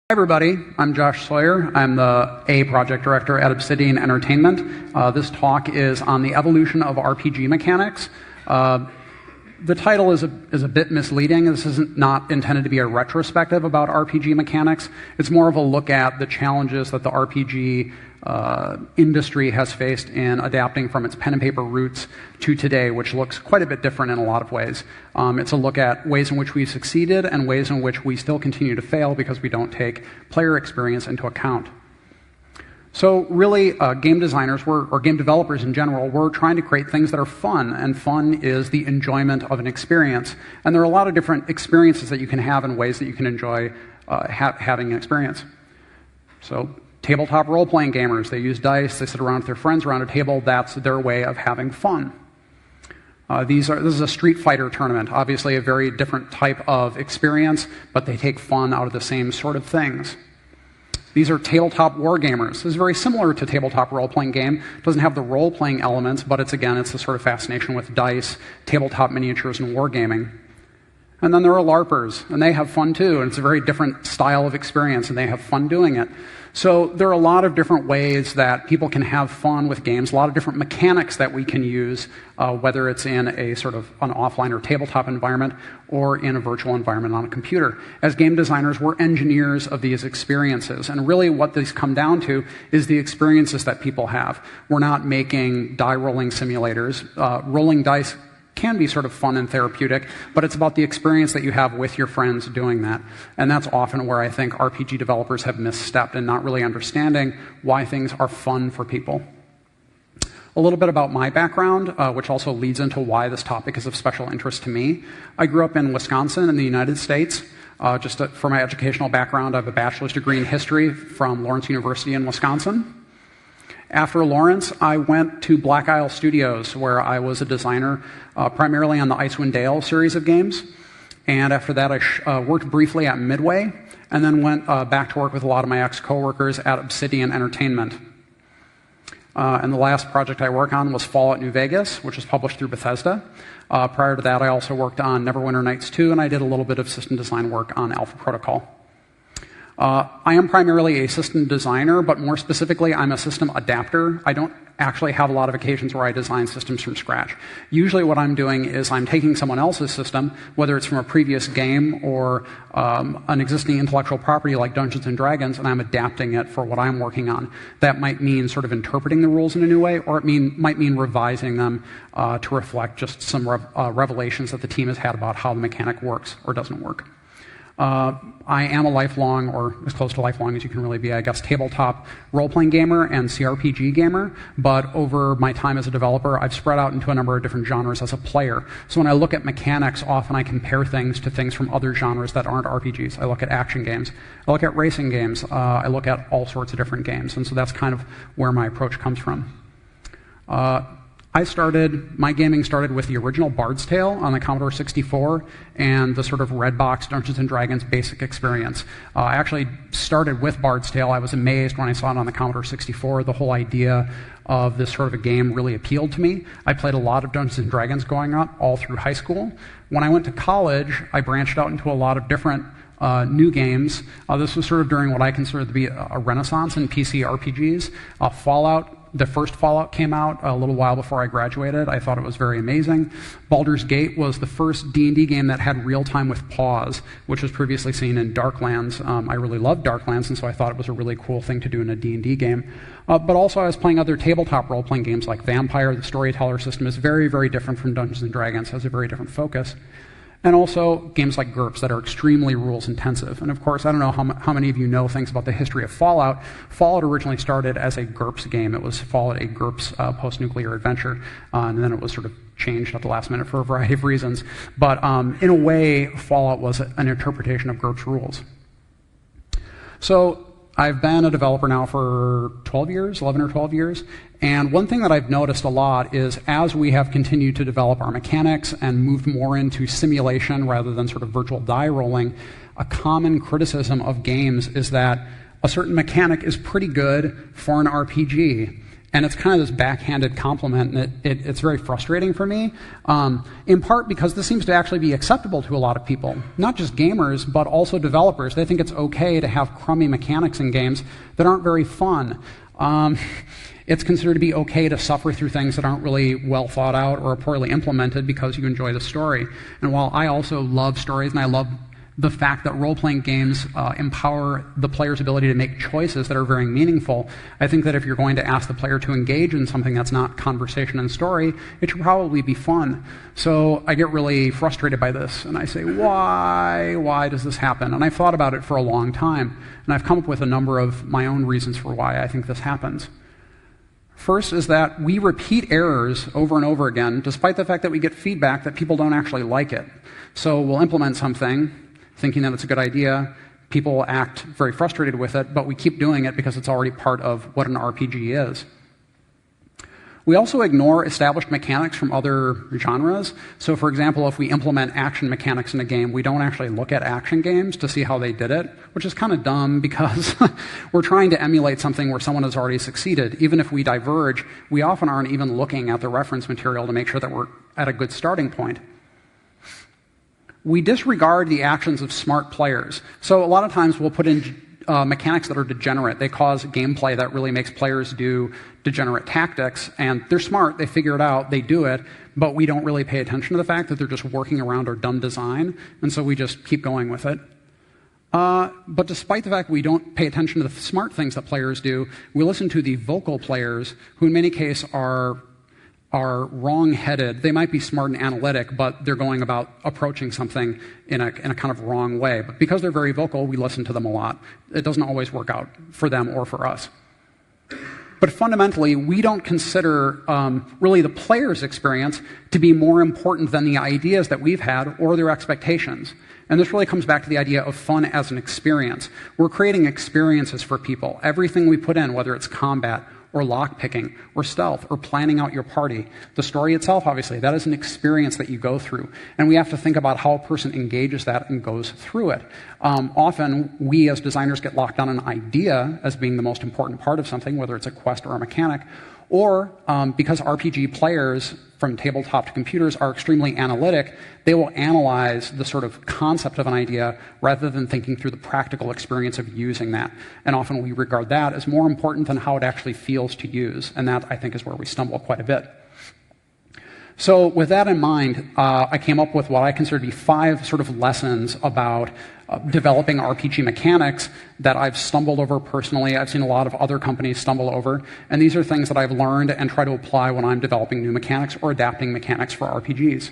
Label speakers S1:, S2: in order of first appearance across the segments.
S1: Hi everybody, I'm Josh Sawyer. I'm the A project director at Obsidian Entertainment. This talk is on the evolution of RPG mechanics. The title is a bit misleading. This is not intended to be a retrospective about RPG mechanics. It's more of a look at the challenges that the RPG industry has faced in adapting from its pen and paper roots to today, which looks quite a bit different in a lot of ways. It's a look at ways in which we succeeded and ways in which we still continue to fail because we don't take player experience into account. So really, game designers, or game developers in general, we're trying to create things that are fun, and fun is the enjoyment of an experience. And there are a lot of different experiences that you can have and ways that you can enjoy having an experience. So tabletop role-playing gamers, they use dice, they sit around with their friends around a table, that's their way of having fun. This is a Street Fighter tournament, obviously a very different type of experience, but they take fun out of the same sort of things. These are tabletop war gamers. This is very similar to tabletop role-playing game. It doesn't have the role-playing elements, but it's the sort of fascination with dice, tabletop miniatures, and wargaming. And then there are LARPers, and they have fun too, and it's a very different style of experience, and they have fun doing it. So there are a lot of different ways that people can have fun with games, a lot of different mechanics that we can use, whether it's in a sort of an offline or tabletop environment or in a virtual environment on a computer. As game designers, we're engineers of these experiences, and really what these come down to is the experiences that people have. We're not making die-rolling simulators. Rolling dice can be sort of fun and therapeutic, but it's about the experience that you have with your friends doing that. And that's often where I think RPG developers have misstepped in not really understanding why things are fun for people. A little bit about my background, which also leads into why this topic is of special interest to me. I grew up in Wisconsin in the United States. For my educational background, I have a bachelor's degree in history from Lawrence University in Wisconsin. After Lawrence, I went to Black Isle Studios, where I was a designer primarily on the Icewind Dale series of games. And after that, I worked briefly at Midway, and then went back to work with a lot of my ex-coworkers at Obsidian Entertainment. And the last project I worked on was Fallout New Vegas, which was published through Bethesda. Prior to that, I also worked on Neverwinter Nights 2, and I did a little bit of system design work on Alpha Protocol. I am primarily a system designer, but more specifically, I'm a system adapter. I don't actually have a lot of occasions where I design systems from scratch. Usually what I'm doing is I'm taking someone else's system, whether it's from a previous game or an existing intellectual property like Dungeons & Dragons, and I'm adapting it for what I'm working on. That might mean sort of interpreting the rules in a new way, or it might mean revising them to reflect just some revelations that the team has had about how the mechanic works or doesn't work. I am a lifelong, or as close to lifelong as you can really be, I guess, tabletop role-playing gamer and CRPG gamer, but over my time as a developer, I've spread out into a number of different genres as a player. So when I look at mechanics, often I compare things to things from other genres that aren't RPGs. I look at action games. I look at racing games. I look at all sorts of different games, and so that's kind of where my approach comes from. My gaming started with the original Bard's Tale on the Commodore 64 and the sort of red box Dungeons & Dragons basic experience. I actually started with Bard's Tale. I was amazed when I saw it on the Commodore 64. The whole idea of this sort of a game really appealed to me. I played a lot of Dungeons & Dragons growing up, all through high school. When I went to college, I branched out into a lot of different new games. This was sort of during what I consider to be a renaissance in PC RPGs. The first Fallout came out a little while before I graduated. I thought it was very amazing. Baldur's Gate was the first D&D game that had real-time with pause, which was previously seen in Darklands. I really loved Darklands, and so I thought it was a really cool thing to do in a D&D game. But also I was playing other tabletop role-playing games like Vampire. The storyteller system is very, very different from Dungeons & Dragons, has a very different focus. And also games like GURPS that are extremely rules intensive. And of course, I don't know how many of you know things about the history of Fallout. Fallout originally started as a GURPS game. It was Fallout, a GURPS post-nuclear adventure, and then it was sort of changed at the last minute for a variety of reasons. But in a way, Fallout was an interpretation of GURPS rules. So I've been a developer now for 11 or 12 years, and one thing that I've noticed a lot is as we have continued to develop our mechanics and moved more into simulation rather than sort of virtual die rolling, a common criticism of games is that a certain mechanic is pretty good for an RPG, And it's kind of this backhanded compliment, and it's very frustrating for me, in part because this seems to actually be acceptable to a lot of people, not just gamers, but also developers. They think it's okay to have crummy mechanics in games that aren't very fun. It's considered to be okay to suffer through things that aren't really well thought out or poorly implemented because you enjoy the story. And while I also love stories and I love the fact that role-playing games empower the player's ability to make choices that are very meaningful, I think that if you're going to ask the player to engage in something that's not conversation and story, it should probably be fun. So I get really frustrated by this, and I say, why does this happen? And I've thought about it for a long time, and I've come up with a number of my own reasons for why I think this happens. First is that we repeat errors over and over again, despite the fact that we get feedback that people don't actually like it. So we'll implement something, thinking that it's a good idea. People act very frustrated with it, but we keep doing it because it's already part of what an RPG is. We also ignore established mechanics from other genres. So for example, if we implement action mechanics in a game, we don't actually look at action games to see how they did it, which is kind of dumb because we're trying to emulate something where someone has already succeeded. Even if we diverge, we often aren't even looking at the reference material to make sure that we're at a good starting point. We disregard the actions of smart players. So a lot of times we'll put in mechanics that are degenerate. They cause gameplay that really makes players do degenerate tactics, and they're smart, they figure it out, they do it, but we don't really pay attention to the fact that they're just working around our dumb design, and so we just keep going with it. But despite the fact we don't pay attention to the smart things that players do, we listen to the vocal players, who in many cases are wrong-headed. They might be smart and analytic, but they're going about approaching something in a kind of wrong way. But because they're very vocal, we listen to them a lot. It doesn't always work out for them or for us. But fundamentally, we don't consider really the player's experience to be more important than the ideas that we've had or their expectations. And this really comes back to the idea of fun as an experience. We're creating experiences for people. Everything we put in, whether it's combat or lockpicking, or stealth, or planning out your party. The story itself, obviously, that is an experience that you go through. And we have to think about how a person engages that and goes through it. Often, we as designers get locked on an idea as being the most important part of something, whether it's a quest or a mechanic, or because RPG players from tabletop to computers are extremely analytic, they will analyze the sort of concept of an idea rather than thinking through the practical experience of using that. And often we regard that as more important than how it actually feels to use. And that, I think, is where we stumble quite a bit. So with that in mind, I came up with what I consider to be 5 sort of lessons about developing RPG mechanics that I've stumbled over personally. I've seen a lot of other companies stumble over. And these are things that I've learned and try to apply when I'm developing new mechanics or adapting mechanics for RPGs.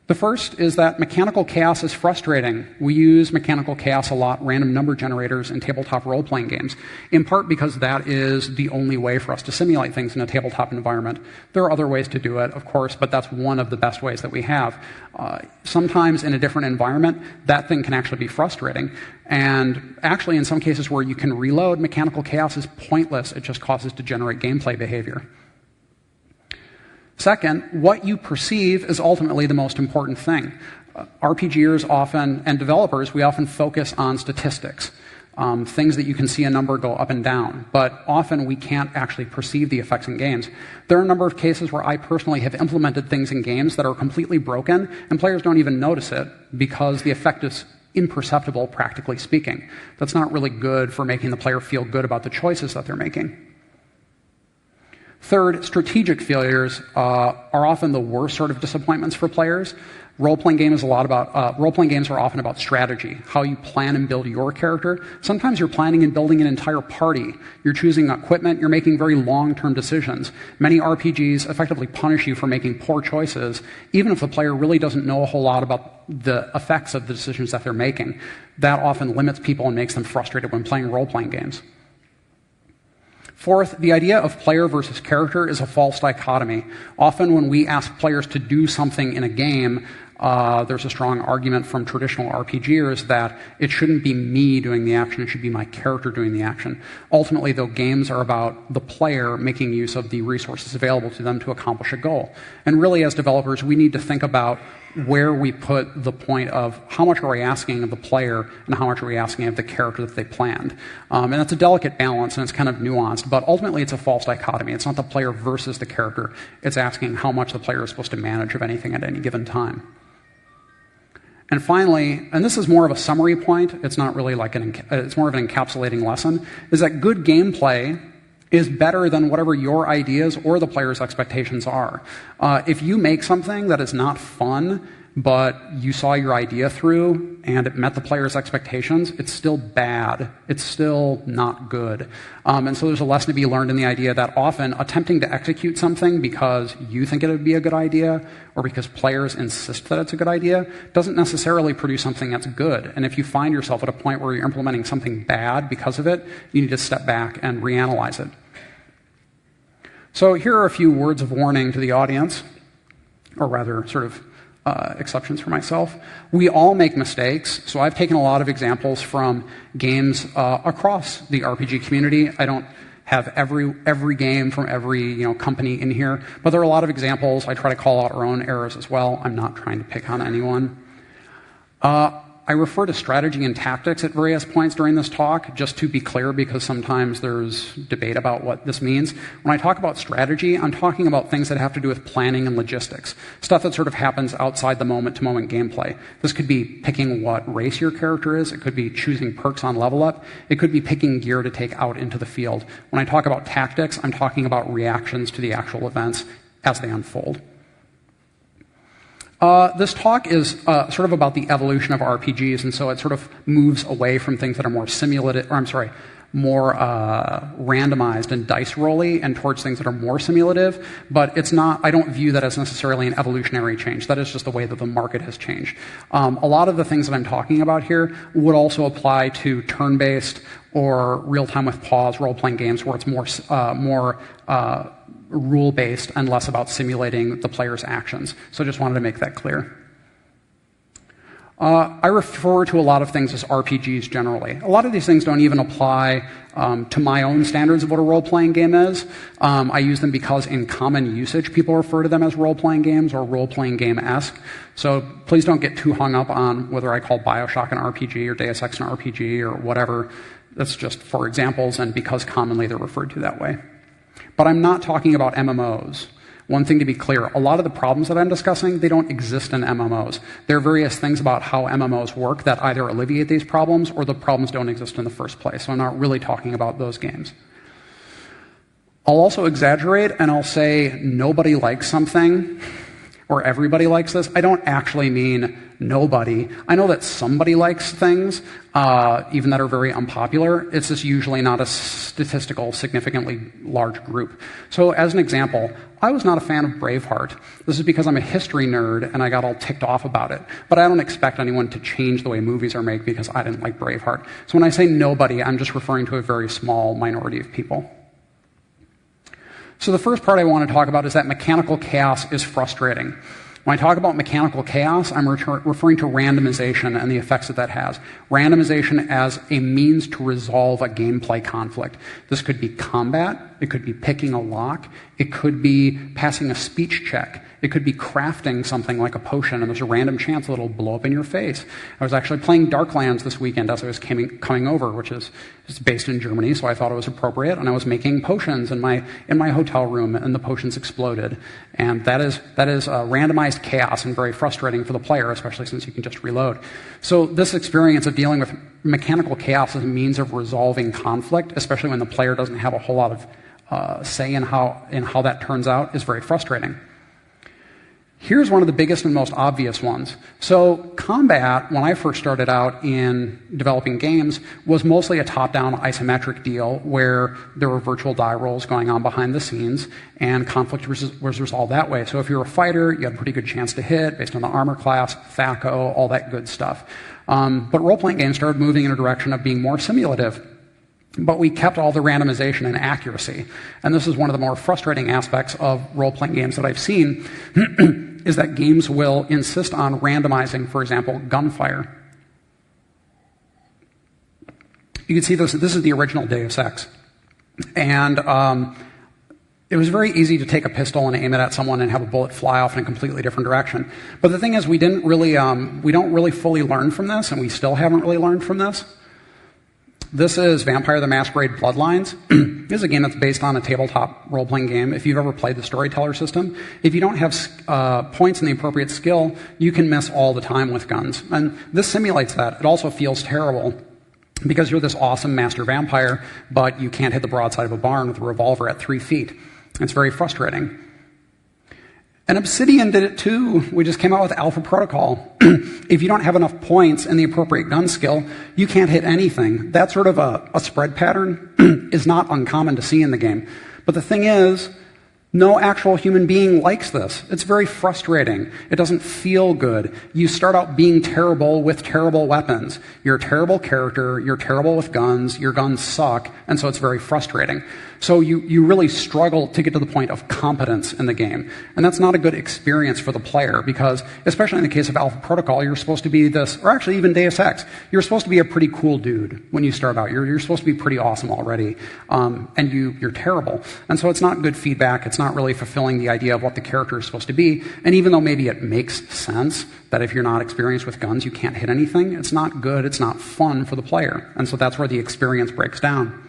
S1: The first is that mechanical chaos is frustrating. We use mechanical chaos a lot, random number generators in tabletop role-playing games, in part because that is the only way for us to simulate things in a tabletop environment. There are other ways to do it, of course, but that's one of the best ways that we have. Sometimes in a different environment, that thing can actually be frustrating. And actually, in some cases where you can reload, mechanical chaos is pointless. It just causes degenerate gameplay behavior. Second, what you perceive is ultimately the most important thing. RPGers often, and developers, we often focus on statistics, things that you can see a number go up and down, but often we can't actually perceive the effects in games. There are a number of cases where I personally have implemented things in games that are completely broken, and players don't even notice it because the effect is imperceptible, practically speaking. That's not really good for making the player feel good about the choices that they're making. Third, strategic failures are often the worst sort of disappointments for players. Role-playing games are often about strategy, how you plan and build your character. Sometimes you're planning and building an entire party. You're choosing equipment. You're making very long-term decisions. Many RPGs effectively punish you for making poor choices, even if the player really doesn't know a whole lot about the effects of the decisions that they're making. That often limits people and makes them frustrated when playing role-playing games. Fourth, the idea of player versus character is a false dichotomy. Often when we ask players to do something in a game, there's a strong argument from traditional RPGers that it shouldn't be me doing the action, it should be my character doing the action. Ultimately, though, games are about the player making use of the resources available to them to accomplish a goal. And really, as developers, we need to think about where we put the point of how much are we asking of the player and how much are we asking of the character that they planned. And it's a delicate balance, and it's kind of nuanced, but ultimately it's a false dichotomy. It's not the player versus the character. It's asking how much the player is supposed to manage of anything at any given time. And finally, and this is more of a summary point, it's not really like it's more of an encapsulating lesson, is that good gameplay is better than whatever your ideas or the player's expectations are. If you make something that is not fun, but you saw your idea through and it met the player's expectations, it's still bad. It's still not good. And so there's a lesson to be learned in the idea that often attempting to execute something because you think it would be a good idea or because players insist that it's a good idea doesn't necessarily produce something that's good. And if you find yourself at a point where you're implementing something bad because of it, you need to step back and reanalyze it. So here are a few words of warning to the audience, or rather sort of exceptions for myself. We all make mistakes, so I've taken a lot of examples from games across the RPG community. I don't have every game from every company in here, but there are a lot of examples. I try to call out our own errors as well. I'm not trying to pick on anyone. I refer to strategy and tactics at various points during this talk, just to be clear, because sometimes there's debate about what this means. When I talk about strategy, I'm talking about things that have to do with planning and logistics, stuff that sort of happens outside the moment-to-moment gameplay. This could be picking what race your character is. It could be choosing perks on level up. It could be picking gear to take out into the field. When I talk about tactics, I'm talking about reactions to the actual events as they unfold. This talk is sort of about the evolution of RPGs, and so it sort of moves away from things that are more more randomized and dice rolly, and towards things that are more simulative. But it's not. I don't view that as necessarily an evolutionary change. That is just the way that the market has changed. A lot of the things that I'm talking about here would also apply to turn-based or real-time with pause role-playing games, where it's more rule-based and less about simulating the player's actions. So I just wanted to make that clear. I refer to a lot of things as RPGs generally. A lot of these things don't even apply to my own standards of what a role-playing game is. I use them because in common usage, people refer to them as role-playing games or role-playing game-esque. So please don't get too hung up on whether I call BioShock an RPG or Deus Ex an RPG or whatever. That's just for examples and because commonly they're referred to that way. But I'm not talking about MMOs. One thing to be clear, a lot of the problems that I'm discussing, they don't exist in MMOs. There are various things about how MMOs work that either alleviate these problems or the problems don't exist in the first place. So I'm not really talking about those games. I'll also exaggerate and I'll say nobody likes something or everybody likes this. I don't actually mean nobody. I know that somebody likes things, even that are very unpopular. It's just usually not a statistical, significantly large group. So as an example, I was not a fan of Braveheart. This is because I'm a history nerd and I got all ticked off about it. But I don't expect anyone to change the way movies are made because I didn't like Braveheart. So when I say nobody, I'm just referring to a very small minority of people. So the first part I want to talk about is that mechanical chaos is frustrating. When I talk about mechanical chaos, I'm referring to randomization and the effects that that has. Randomization as a means to resolve a gameplay conflict. This could be combat. It could be picking a lock. It could be passing a speech check. It could be crafting something like a potion, and there's a random chance that it'll blow up in your face. I was actually playing Darklands this weekend as I was coming over, which is based in Germany, so I thought it was appropriate, and I was making potions in my hotel room, and the potions exploded. And that is randomized chaos and very frustrating for the player, especially since you can just reload. So this experience of dealing with mechanical chaos as a means of resolving conflict, especially when the player doesn't have a whole lot of say in how that turns out, is very frustrating. Here's one of the biggest and most obvious ones. So combat, when I first started out in developing games, was mostly a top-down isometric deal where there were virtual die rolls going on behind the scenes, and conflict was resolved that way. So if you were a fighter, you had a pretty good chance to hit based on the armor class, THAC0, all that good stuff. But role-playing games started moving in a direction of being more simulative. But we kept all the randomization and accuracy. And this is one of the more frustrating aspects of role-playing games that I've seen, is that games will insist on randomizing, for example, gunfire. You can see this is the original Deus Ex. And it was very easy to take a pistol and aim it at someone and have a bullet fly off in a completely different direction. But the thing is, we don't really fully learn from this, and we still haven't really learned from this. This is Vampire the Masquerade Bloodlines. This is a game that's based on a tabletop role-playing game. If you've ever played the storyteller system, if you don't have points in the appropriate skill, you can miss all the time with guns. And this simulates that. It also feels terrible because you're this awesome master vampire, but you can't hit the broadside of a barn with a revolver at 3 feet. It's very frustrating. And Obsidian did it too. We just came out with Alpha Protocol. If you don't have enough points in the appropriate gun skill, you can't hit anything. That sort of a spread pattern is not uncommon to see in the game. But the thing is, no actual human being likes this. It's very frustrating. It doesn't feel good. You start out being terrible with terrible weapons. You're a terrible character. You're terrible with guns. Your guns suck. And so it's very frustrating. So you really struggle to get to the point of competence in the game. And that's not a good experience for the player because, especially in the case of Alpha Protocol, you're supposed to be this, or actually even Deus Ex, you're supposed to be a pretty cool dude when you start out. You're supposed to be pretty awesome already. And you're terrible. And so it's not good feedback. It's not really fulfilling the idea of what the character is supposed to be. And even though maybe it makes sense that if you're not experienced with guns, you can't hit anything, it's not good. It's not fun for the player. And so that's where the experience breaks down.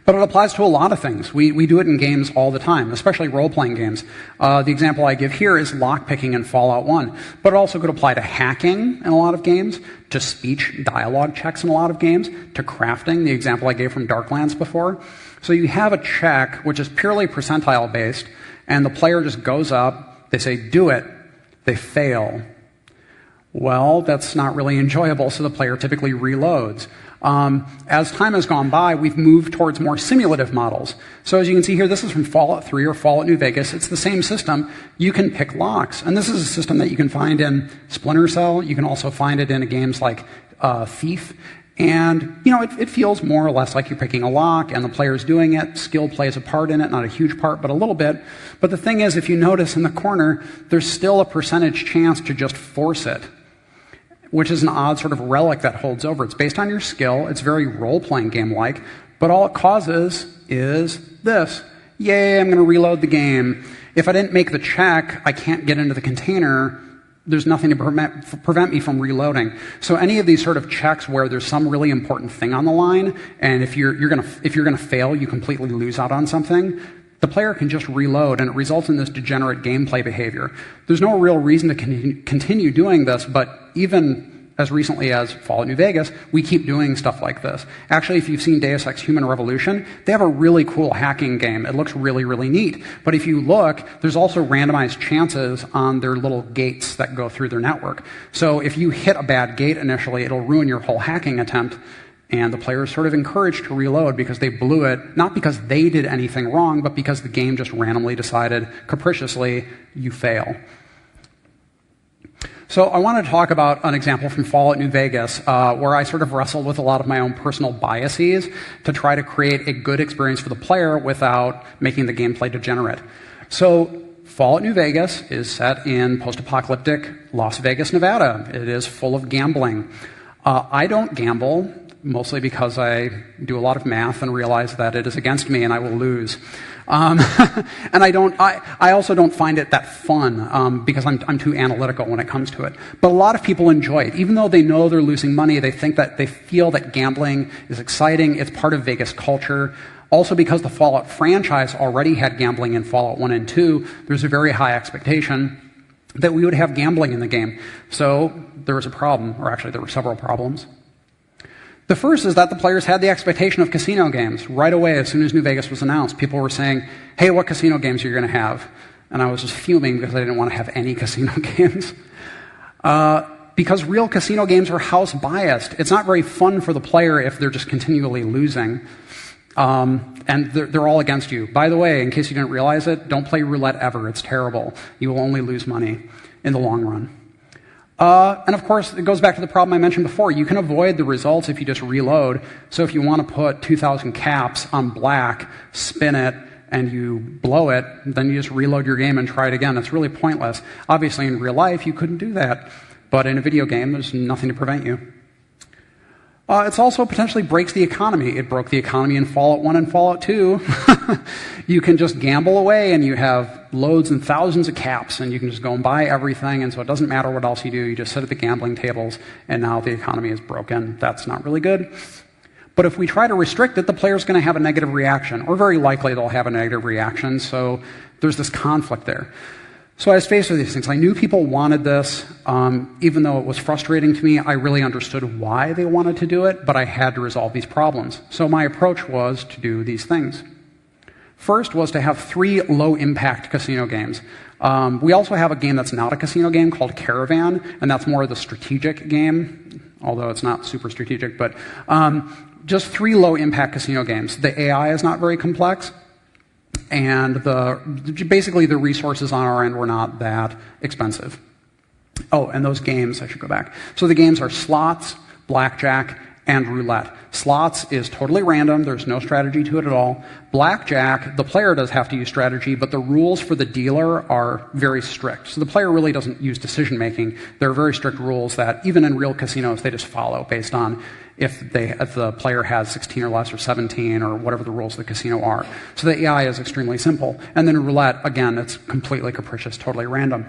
S1: But it applies to a lot of things. We do it in games all the time, especially role-playing games. The example I give here is lockpicking in Fallout 1. But it also could apply to hacking in a lot of games, to speech dialogue checks in a lot of games, to crafting, the example I gave from Darklands before. So you have a check which is purely percentile-based, and the player just goes up, they say, do it, they fail. Well, that's not really enjoyable, so the player typically reloads. As time has gone by, we've moved towards more simulative models. So as you can see here, this is from Fallout 3 or Fallout New Vegas. It's the same system. You can pick locks. And this is a system that you can find in Splinter Cell. You can also find it in games like Thief. And, it feels more or less like you're picking a lock, and the player's doing it. Skill plays a part in it, not a huge part, but a little bit. But the thing is, if you notice in the corner, there's still a percentage chance to just force it, which is an odd sort of relic that holds over. It's based on your skill. It's very role-playing game-like, but all it causes is this. Yay, I'm going to reload the game. If I didn't make the check, I can't get into the container. There's nothing to prevent me from reloading. So any of these sort of checks where there's some really important thing on the line, and if you're going to fail, you completely lose out on something, the player can just reload, and it results in this degenerate gameplay behavior. There's no real reason to continue doing this, but even as recently as Fallout New Vegas, we keep doing stuff like this. Actually, if you've seen Deus Ex Human Revolution, they have a really cool hacking game. It looks really, really neat. But if you look, there's also randomized chances on their little gates that go through their network. So if you hit a bad gate initially, it'll ruin your whole hacking attempt. And the player is sort of encouraged to reload because they blew it, not because they did anything wrong, but because the game just randomly decided, capriciously, you fail. So I want to talk about an example from Fallout New Vegas where I sort of wrestled with a lot of my own personal biases to try to create a good experience for the player without making the gameplay degenerate. So Fallout New Vegas is set in post-apocalyptic Las Vegas, Nevada. It is full of gambling. I don't gamble, mostly because I do a lot of math and realize that it is against me and I will lose. And I also don't find it that fun because I'm too analytical when it comes to it. But a lot of people enjoy it. Even though they know they're losing money, they feel that gambling is exciting. It's part of Vegas culture. Also, because the Fallout franchise already had gambling in Fallout 1 and 2, there's a very high expectation that we would have gambling in the game. So there was a problem, or actually there were several problems. The first is that the players had the expectation of casino games. Right away, as soon as New Vegas was announced, people were saying, hey, what casino games are you going to have? And I was just fuming because I didn't want to have any casino games. Because real casino games are house-biased. It's not very fun for the player if they're just continually losing. And they're all against you. By the way, in case you didn't realize it, don't play roulette ever. It's terrible. You will only lose money in the long run. And of course, it goes back to the problem I mentioned before. You can avoid the results if you just reload. So if you want to put 2,000 caps on black, spin it, and you blow it, then you just reload your game and try it again. It's really pointless. Obviously, in real life, you couldn't do that. But in a video game, there's nothing to prevent you. It also potentially breaks the economy. It broke the economy in Fallout 1 and Fallout 2. You can just gamble away, and you have loads and thousands of caps, and you can just go and buy everything, and so it doesn't matter what else you do. You just sit at the gambling tables, and now the economy is broken. That's not really good. But if we try to restrict it, the player's going to have a negative reaction, or very likely they'll have a negative reaction, so there's this conflict there. So I was faced with these things. I knew people wanted this. Even though it was frustrating to me, I really understood why they wanted to do it, but I had to resolve these problems. So my approach was to do these things. First was to have 3 low-impact casino games. We also have a game that's not a casino game called Caravan, and that's more of the strategic game, although it's not super strategic, but just 3 low-impact casino games. The AI is not very complex. And basically the resources on our end were not that expensive. Oh, and those games, I should go back. So the games are slots, blackjack, and roulette. Slots is totally random. There's no strategy to it at all. Blackjack, the player does have to use strategy, but the rules for the dealer are very strict. So the player really doesn't use decision-making. There are very strict rules that, even in real casinos, they just follow based on if the player has 16 or less or 17 or whatever the rules of the casino are. So the AI is extremely simple. And then roulette, again, it's completely capricious, totally random.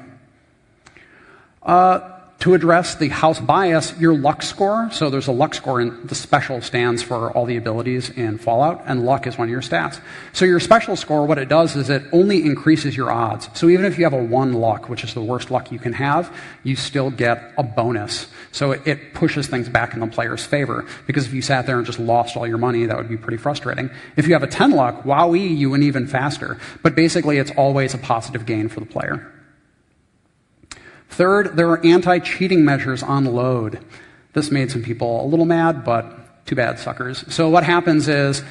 S1: To address the house bias, your luck score, so there's a luck score, and the special stands for all the abilities in Fallout, and luck is one of your stats. So your special score, what it does is it only increases your odds. So even if you have a 1 luck, which is the worst luck you can have, you still get a bonus. So it pushes things back in the player's favor, because if you sat there and just lost all your money, that would be pretty frustrating. If you have a 10 luck, wowee, you win even faster. But basically, it's always a positive gain for the player. Third, there are anti-cheating measures on load. This made some people a little mad, but too bad, suckers. So what happens is,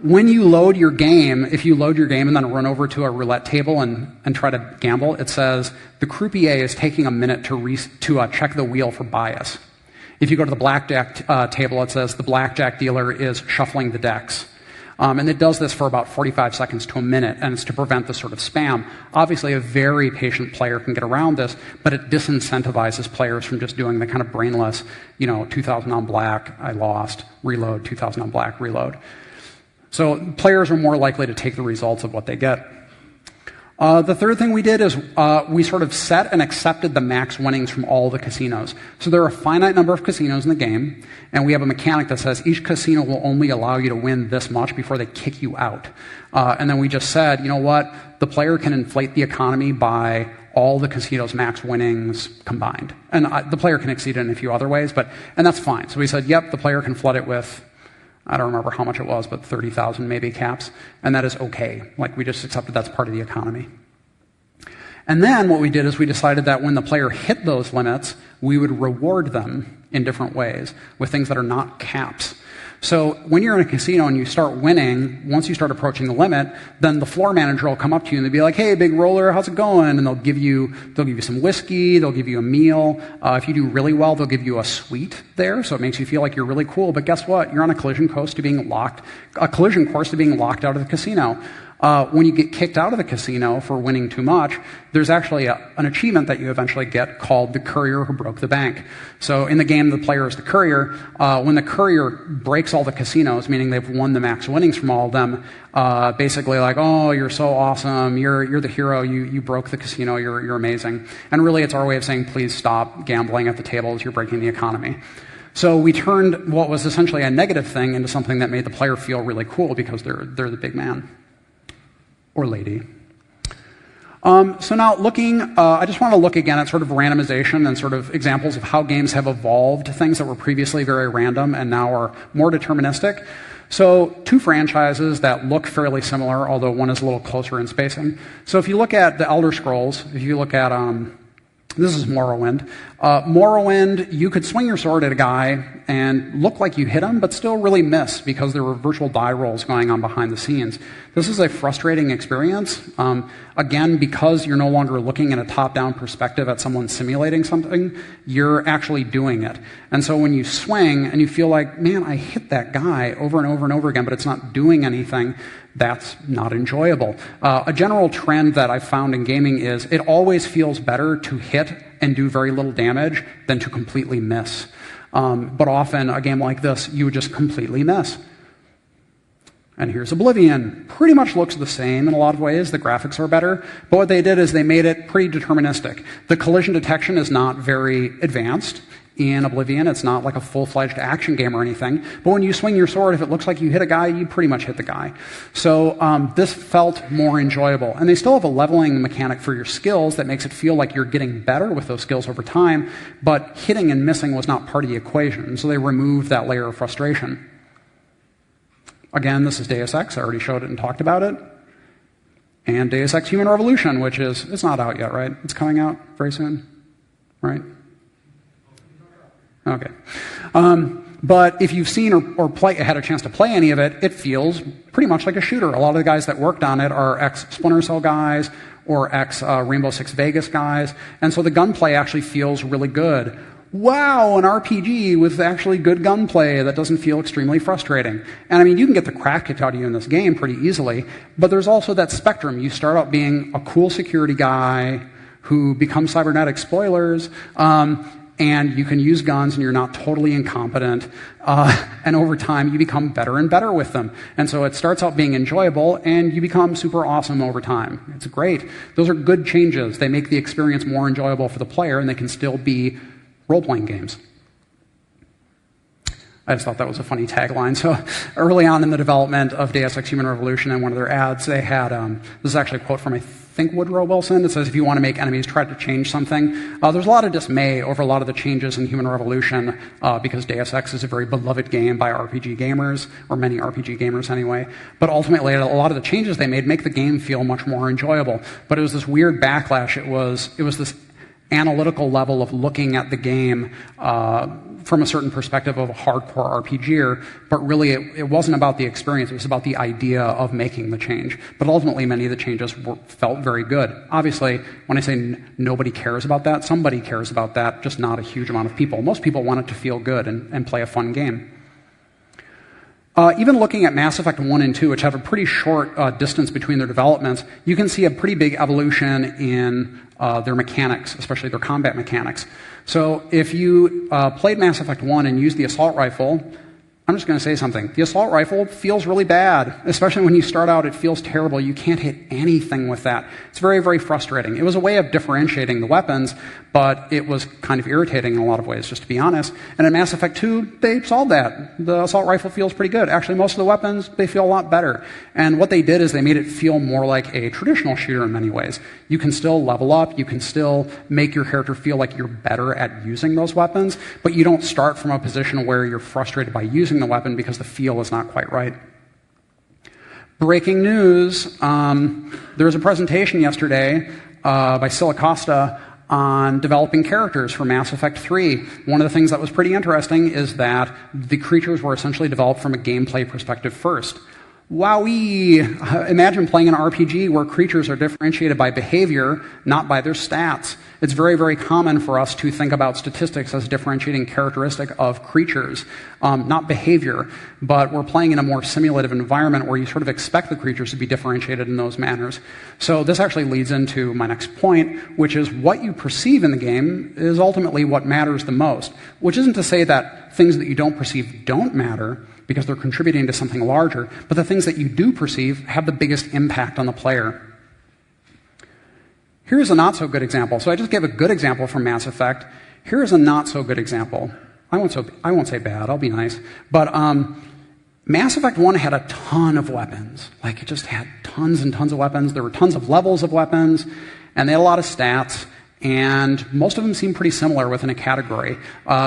S1: when you load your game, if you load your game and then run over to a roulette table and try to gamble, it says, the croupier is taking a minute to check the wheel for bias. If you go to the blackjack table, it says, the blackjack dealer is shuffling the decks. And it does this for about 45 seconds to a minute, and it's to prevent this sort of spam. Obviously, a very patient player can get around this, but it disincentivizes players from just doing the kind of brainless, 2,000 on black, I lost, reload, 2,000 on black, reload. So players are more likely to take the results of what they get. The third thing we did is we sort of set and accepted the max winnings from all the casinos. So there are a finite number of casinos in the game, and we have a mechanic that says each casino will only allow you to win this much before they kick you out. And then we just said, you know what, the player can inflate the economy by all the casino's max winnings combined. And the player can exceed it in a few other ways, and that's fine. So we said, yep, the player can flood it with, I don't remember how much it was, but 30,000 maybe caps, and that is okay. Like, we just accepted that's part of the economy. And then what we did is we decided that when the player hit those limits, we would reward them in different ways with things that are not caps. So when you're in a casino and you start winning, once you start approaching the limit, then the floor manager will come up to you and they'll be like, hey, big roller, how's it going? And they'll give you some whiskey, they'll give you a meal. If you do really well, they'll give you a suite there, so it makes you feel like you're really cool. But guess what? You're on a collision course to being locked out of the casino. When you get kicked out of the casino for winning too much, there's actually an achievement that you eventually get called the courier who broke the bank. So in the game, the player is the courier. When the courier breaks all the casinos, meaning they've won the max winnings from all of them, basically like, oh, you're so awesome, you're the hero, you broke the casino, you're amazing. And really, it's our way of saying, please stop gambling at the tables, you're breaking the economy. So we turned what was essentially a negative thing into something that made the player feel really cool because they're the big man. Or lady. So now I just want to look again at sort of randomization and sort of examples of how games have evolved things that were previously very random and now are more deterministic. So 2 franchises that look fairly similar, although one is a little closer in spacing. So if you look at the Elder Scrolls, if you look at this is Morrowind. Morrowind, you could swing your sword at a guy and look like you hit him, but still really miss because there were virtual die rolls going on behind the scenes. This is a frustrating experience. Again, because you're no longer looking in a top-down perspective at someone simulating something, you're actually doing it. And so when you swing and you feel like, man, I hit that guy over and over and over again, but it's not doing anything, That's not enjoyable. A general trend that I've found in gaming is it always feels better to hit and do very little damage than to completely miss. But often, a game like this, you would just completely miss. And here's Oblivion. Pretty much looks the same in a lot of ways. The graphics are better. But what they did is they made it pretty deterministic. The collision detection is not very advanced in Oblivion. It's not like a full-fledged action game or anything. But when you swing your sword, if it looks like you hit a guy, you pretty much hit the guy. So this felt more enjoyable. And they still have a leveling mechanic for your skills that makes it feel like you're getting better with those skills over time. But hitting and missing was not part of the equation. So they removed that layer of frustration. Again, this is Deus Ex. I already showed it and talked about it. And Deus Ex Human Revolution, which is, it's not out yet, right? It's coming out very soon, right? Okay. But if you've seen or had a chance to play any of it, it feels pretty much like a shooter. A lot of the guys that worked on it are ex-Splinter Cell guys or ex-Rainbow Six Vegas guys. And so the gunplay actually feels really good. Wow, an RPG with actually good gunplay that doesn't feel extremely frustrating. And I mean, you can get the crap kicked out of you in this game pretty easily, but there's also that spectrum. You start out being a cool security guy who becomes cybernetic, spoilers, and you can use guns and you're not totally incompetent, and over time you become better and better with them. And so it starts out being enjoyable and you become super awesome over time. It's great. Those are good changes. They make the experience more enjoyable for the player and they can still be role-playing games. I just thought that was a funny tagline. So early on in the development of Deus Ex Human Revolution, in one of their ads, they had, this is actually a quote from, I think, Woodrow Wilson. It says, if you want to make enemies, try to change something. There's a lot of dismay over a lot of the changes in Human Revolution because Deus Ex is a very beloved game by RPG gamers, or many RPG gamers anyway. But ultimately, a lot of the changes they made make the game feel much more enjoyable. But it was this weird backlash. It was this analytical level of looking at the game from a certain perspective of a hardcore RPGer, but really it wasn't about the experience, it was about the idea of making the change. But ultimately, many of the changes felt very good. Obviously, when I say nobody cares about that, somebody cares about that, just not a huge amount of people. Most people want it to feel good and play a fun game. Even looking at Mass Effect 1 and 2, which have a pretty short distance between their developments, you can see a pretty big evolution in their mechanics, especially their combat mechanics. So if you played Mass Effect 1 and used the assault rifle, I'm just going to say something. The assault rifle feels really bad, especially when you start out, it feels terrible. You can't hit anything with that. It's very, very frustrating. It was a way of differentiating the weapons, but it was kind of irritating in a lot of ways, just to be honest. And in Mass Effect 2, they solved that. The assault rifle feels pretty good. Actually, most of the weapons, they feel a lot better. And what they did is they made it feel more like a traditional shooter in many ways. You can still level up, you can still make your character feel like you're better at using those weapons, but you don't start from a position where you're frustrated by using the weapon because the feel is not quite right. Breaking news, there was a presentation yesterday by Silicosta on developing characters for Mass Effect 3. One of the things that was pretty interesting is that the creatures were essentially developed from a gameplay perspective first. Wowee! Imagine playing an RPG where creatures are differentiated by behavior, not by their stats. It's very, very common for us to think about statistics as a differentiating characteristic of creatures, not behavior. But we're playing in a more simulative environment where you sort of expect the creatures to be differentiated in those manners. So this actually leads into my next point, which is what you perceive in the game is ultimately what matters the most, which isn't to say that things that you don't perceive don't matter, because they're contributing to something larger, but the things that you do perceive have the biggest impact on the player. Here's a not-so-good example. So I just gave a good example from Mass Effect. Here's a not-so-good example. I won't say bad, I'll be nice. But Mass Effect 1 had a ton of weapons. Like, it just had tons and tons of weapons. There were tons of levels of weapons, and they had a lot of stats. And most of them seem pretty similar within a category.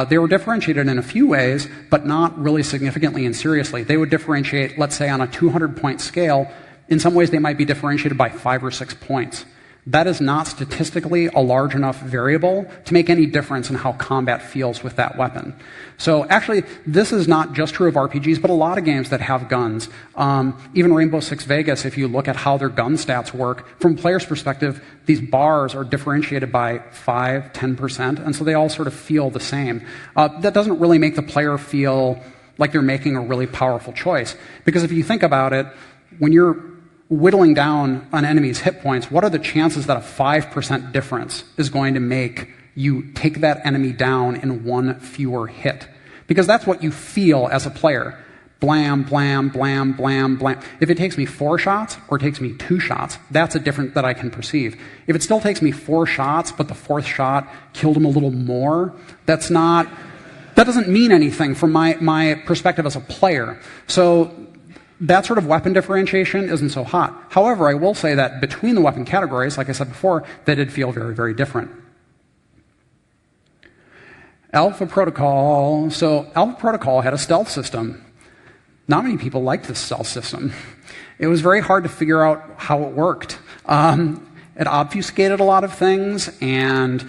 S1: They were differentiated in a few ways, but not really significantly and seriously. They would differentiate, let's say, on a 200-point scale. In some ways, they might be differentiated by 5 or 6 points. That is not statistically a large enough variable to make any difference in how combat feels with that weapon. So actually, this is not just true of RPGs, but a lot of games that have guns. Even Rainbow Six Vegas, if you look at how their gun stats work, from a player's perspective, these bars are differentiated by 5, 10%, and so they all sort of feel the same. That doesn't really make the player feel like they're making a really powerful choice. Because if you think about it, when you're whittling down an enemy's hit points, what are the chances that a 5% difference is going to make you take that enemy down in one fewer hit? Because that's what you feel as a player. Blam, blam, blam, blam, blam. If it takes me 4 shots or it takes me 2 shots, that's a difference that I can perceive. If it still takes me 4 shots, but the 4th shot killed him a little more, that doesn't mean anything from my perspective as a player. So that sort of weapon differentiation isn't so hot. However, I will say that between the weapon categories, like I said before, they did feel very, very different. Alpha Protocol. So Alpha Protocol had a stealth system. Not many people liked this stealth system. It was very hard to figure out how it worked. It obfuscated a lot of things, and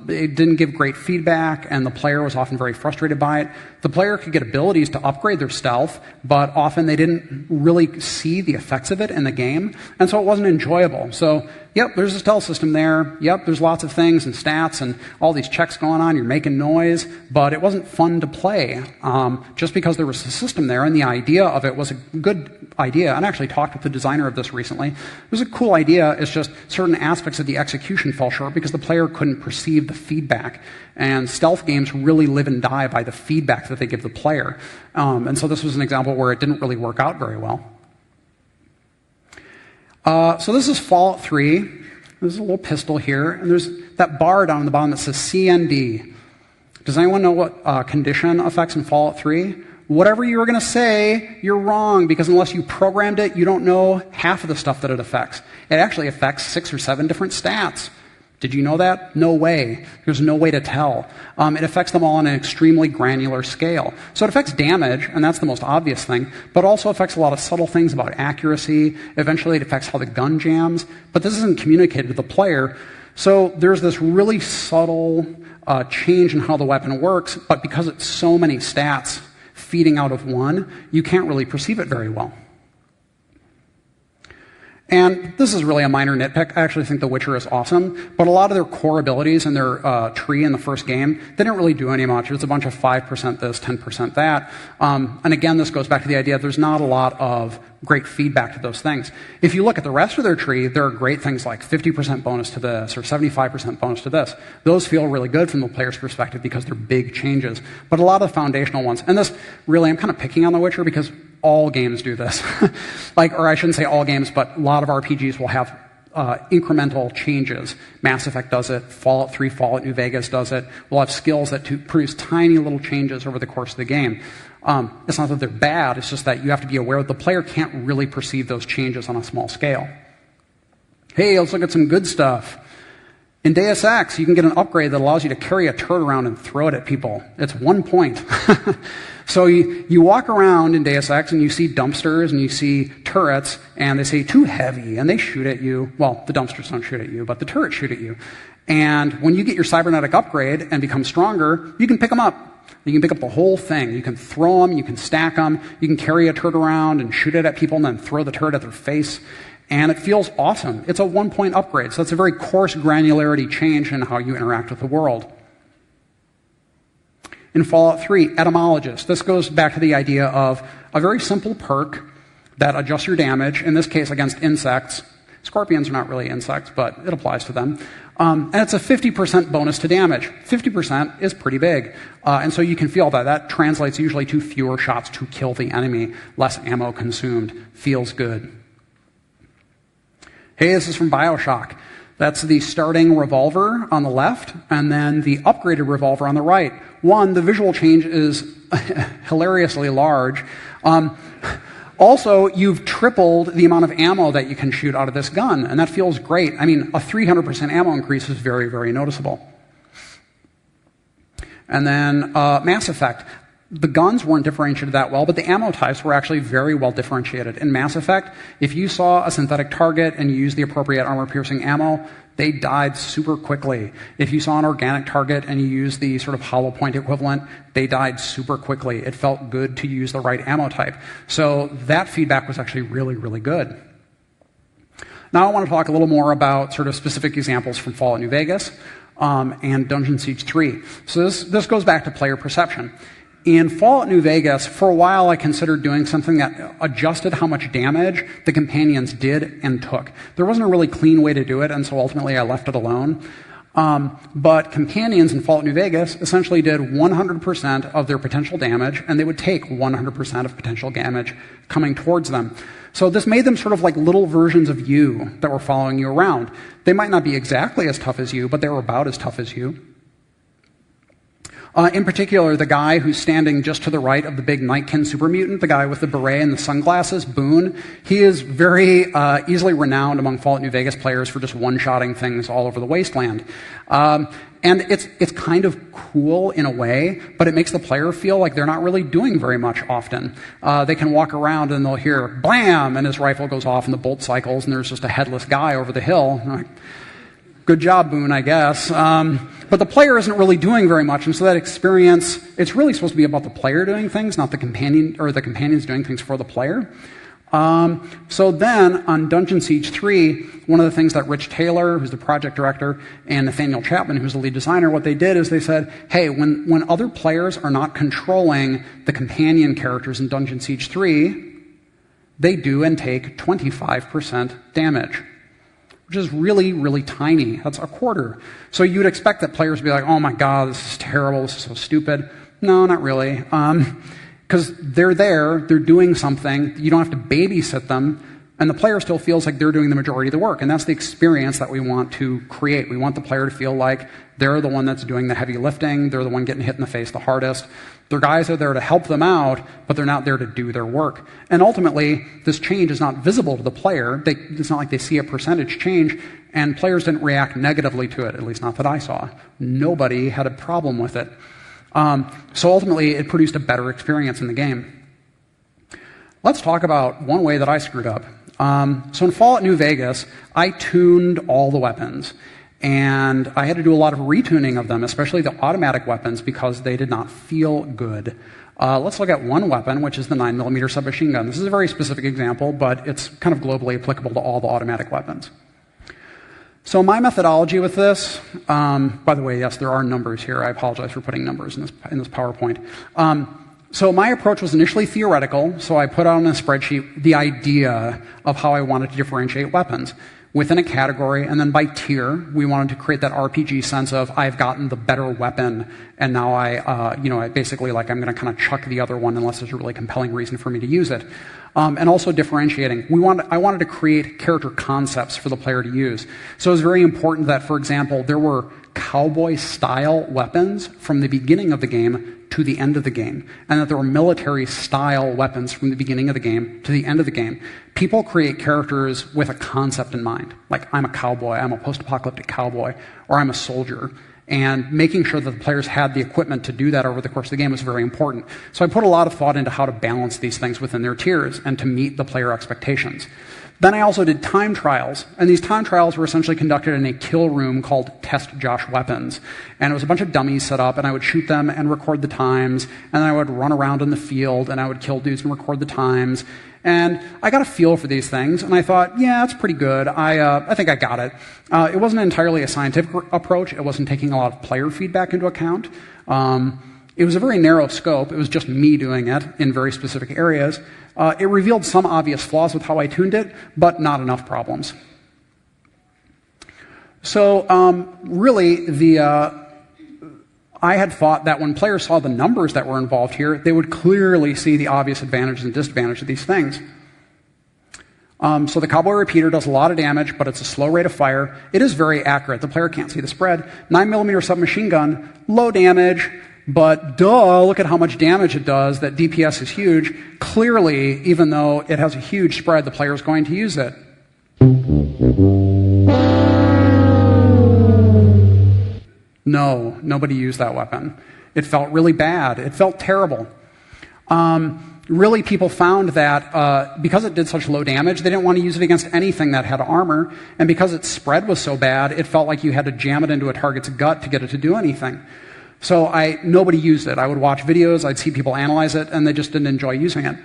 S1: it didn't give great feedback, and the player was often very frustrated by it. The player could get abilities to upgrade their stealth, but often they didn't really see the effects of it in the game, and so it wasn't enjoyable. So, yep, there's a stealth system there. Yep, there's lots of things and stats and all these checks going on. You're making noise, but it wasn't fun to play just because there was a system there, and the idea of it was a good idea. And I actually talked with the designer of this recently. It was a cool idea. It's just certain aspects of the execution fell short because the player couldn't perceive the feedback. And stealth games really live and die by the feedback that they give the player. And so this was an example where it didn't really work out very well. So this is Fallout 3. There's a little pistol here, and there's that bar down on the bottom that says CND. Does anyone know what condition affects in Fallout 3? Whatever you were going to say, you're wrong, because unless you programmed it, you don't know half of the stuff that it affects. It actually affects 6 or 7 different stats. Did you know that? No way. There's no way to tell. It affects them all on an extremely granular scale. So it affects damage, and that's the most obvious thing, but also affects a lot of subtle things about accuracy. Eventually it affects how the gun jams, but this isn't communicated to the player. So there's this really subtle change in how the weapon works, but because it's so many stats feeding out of one, you can't really perceive it very well. And this is really a minor nitpick. I actually think The Witcher is awesome, but a lot of their core abilities in their tree in the first game, they didn't really do any much. It's a bunch of 5% this, 10% that. And again, this goes back to the idea there's not a lot of great feedback to those things. If you look at the rest of their tree, there are great things like 50% bonus to this or 75% bonus to this. Those feel really good from the player's perspective because they're big changes. But a lot of the foundational ones, and this really, I'm kind of picking on The Witcher because all games do this. Or I shouldn't say all games, but a lot of RPGs will have incremental changes. Mass Effect does it. Fallout 3, Fallout New Vegas does it. We'll have skills that produce tiny little changes over the course of the game. It's not that they're bad, it's just that you have to be aware that the player can't really perceive those changes on a small scale. Hey, let's look at some good stuff. In Deus Ex, you can get an upgrade that allows you to carry a turret around and throw it at people. It's 1 point. So you walk around in Deus Ex and you see dumpsters and you see turrets and they say, too heavy, and they shoot at you. Well, the dumpsters don't shoot at you, but the turrets shoot at you. And when you get your cybernetic upgrade and become stronger, you can pick them up. You can pick up the whole thing. You can throw them, you can stack them, you can carry a turret around and shoot it at people and then throw the turret at their face. And it feels awesome. It's a 1 point upgrade, so it's a very coarse granularity change in how you interact with the world. In Fallout 3, Etymologist. This goes back to the idea of a very simple perk that adjusts your damage, in this case against insects. Scorpions are not really insects, but it applies to them. And it's a 50% bonus to damage. 50% is pretty big. And so you can feel that. That translates usually to fewer shots to kill the enemy, less ammo consumed. Feels good. Hey, this is from BioShock. That's the starting revolver on the left, and then the upgraded revolver on the right. One, the visual change is hilariously large. Also, you've tripled the amount of ammo that you can shoot out of this gun, and that feels great. I mean, a 300% ammo increase is very, very noticeable. And then Mass Effect. The guns weren't differentiated that well, but the ammo types were actually very well differentiated. In Mass Effect, if you saw a synthetic target and you used the appropriate armor-piercing ammo, they died super quickly. If you saw an organic target and you used the sort of hollow point equivalent, they died super quickly. It felt good to use the right ammo type. So that feedback was actually really, really good. Now I want to talk a little more about sort of specific examples from Fallout New Vegas and Dungeon Siege 3. So this goes back to player perception. In Fallout New Vegas, for a while I considered doing something that adjusted how much damage the companions did and took. There wasn't a really clean way to do it, and so ultimately I left it alone. But companions in Fallout New Vegas essentially did 100% of their potential damage, and they would take 100% of potential damage coming towards them. So this made them sort of like little versions of you that were following you around. They might not be exactly as tough as you, but they were about as tough as you. In particular, the guy who's standing just to the right of the big Nightkin super mutant, the guy with the beret and the sunglasses, Boone, he is very easily renowned among Fallout New Vegas players for just one-shotting things all over the wasteland. And it's kind of cool in a way, but it makes the player feel like they're not really doing very much often. They can walk around and they'll hear blam, and his rifle goes off and the bolt cycles, and there's just a headless guy over the hill. Like, good job, Boone, I guess. But the player isn't really doing very much, and so that experience, it's really supposed to be about the player doing things, not the companion, or the companions doing things for the player. So then, on Dungeon Siege 3, one of the things that Rich Taylor, who's the project director, and Nathaniel Chapman, who's the lead designer, what they did is they said, hey, when other players are not controlling the companion characters in Dungeon Siege 3, they do and take 25% damage, which is really, really tiny. That's a quarter. So you'd expect that players would be like, oh my god, this is terrible, this is so stupid. No, not really. Because they're there, they're doing something, you don't have to babysit them, and the player still feels like they're doing the majority of the work. And that's the experience that we want to create. We want the player to feel like they're the one that's doing the heavy lifting, they're the one getting hit in the face the hardest. Their guys are there to help them out, but they're not there to do their work. And ultimately, this change is not visible to the player. It's not like they see a percentage change, and players didn't react negatively to it, at least not that I saw. Nobody had a problem with it. So ultimately, it produced a better experience in the game. Let's talk about one way that I screwed up. So in Fallout New Vegas, I tuned all the weapons. And I had to do a lot of retuning of them, especially the automatic weapons, because they did not feel good. Let's look at one weapon, which is the 9mm submachine gun. This is a very specific example, but it's kind of globally applicable to all the automatic weapons. So my methodology with this, by the way, yes, there are numbers here. I apologize for putting numbers in this PowerPoint. So my approach was initially theoretical, so I put on a spreadsheet the idea of how I wanted to differentiate weapons within a category, and then by tier, we wanted to create that RPG sense of I've gotten the better weapon, and now I basically like I'm going to kind of chuck the other one unless there's a really compelling reason for me to use it. And also differentiating. I wanted to create character concepts for the player to use. So it was very important that, for example, there were cowboy-style weapons from the beginning of the game to the end of the game, and that there were military-style weapons from the beginning of the game to the end of the game. People create characters with a concept in mind, like I'm a cowboy, I'm a post-apocalyptic cowboy, or I'm a soldier. And making sure that the players had the equipment to do that over the course of the game was very important. So I put a lot of thought into how to balance these things within their tiers and to meet the player expectations. Then I also did time trials, and these time trials were essentially conducted in a kill room called Test Josh Weapons. And it was a bunch of dummies set up, and I would shoot them and record the times, and then I would run around in the field, and I would kill dudes and record the times. And I got a feel for these things, and I thought, yeah, that's pretty good. I think I got it. It wasn't entirely a scientific approach. It wasn't taking a lot of player feedback into account. It was a very narrow scope. It was just me doing it in very specific areas. It revealed some obvious flaws with how I tuned it, but not enough problems. So really, I had thought that when players saw the numbers that were involved here, they would clearly see the obvious advantages and disadvantages of these things. So the Cowboy Repeater does a lot of damage, but it's a slow rate of fire. It is very accurate. The player can't see the spread. 9mm submachine gun, low damage, but duh, look at how much damage it does. That DPS is huge. Clearly, even though it has a huge spread, the player is going to use it. No, nobody used that weapon. It felt really bad. It felt terrible. Really, people found that because it did such low damage, they didn't want to use it against anything that had armor, and because its spread was so bad, it felt like you had to jam it into a target's gut to get it to do anything. So nobody used it. I would watch videos, I'd see people analyze it, and they just didn't enjoy using it.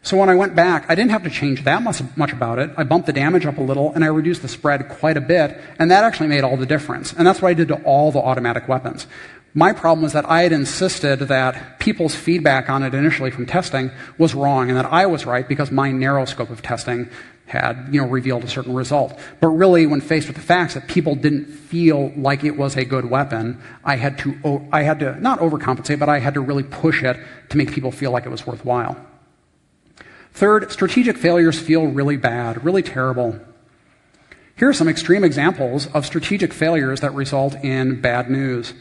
S1: So when I went back, I didn't have to change that much about it. I bumped the damage up a little, and I reduced the spread quite a bit, and that actually made all the difference. And that's what I did to all the automatic weapons. My problem was that I had insisted that people's feedback on it initially from testing was wrong, and that I was right because my narrow scope of testing had revealed a certain result. But really, when faced with the facts that people didn't feel like it was a good weapon, I had to not overcompensate, but I had to really push it to make people feel like it was worthwhile. Third, strategic failures feel really bad, really terrible. Here are some extreme examples of strategic failures that result in bad news.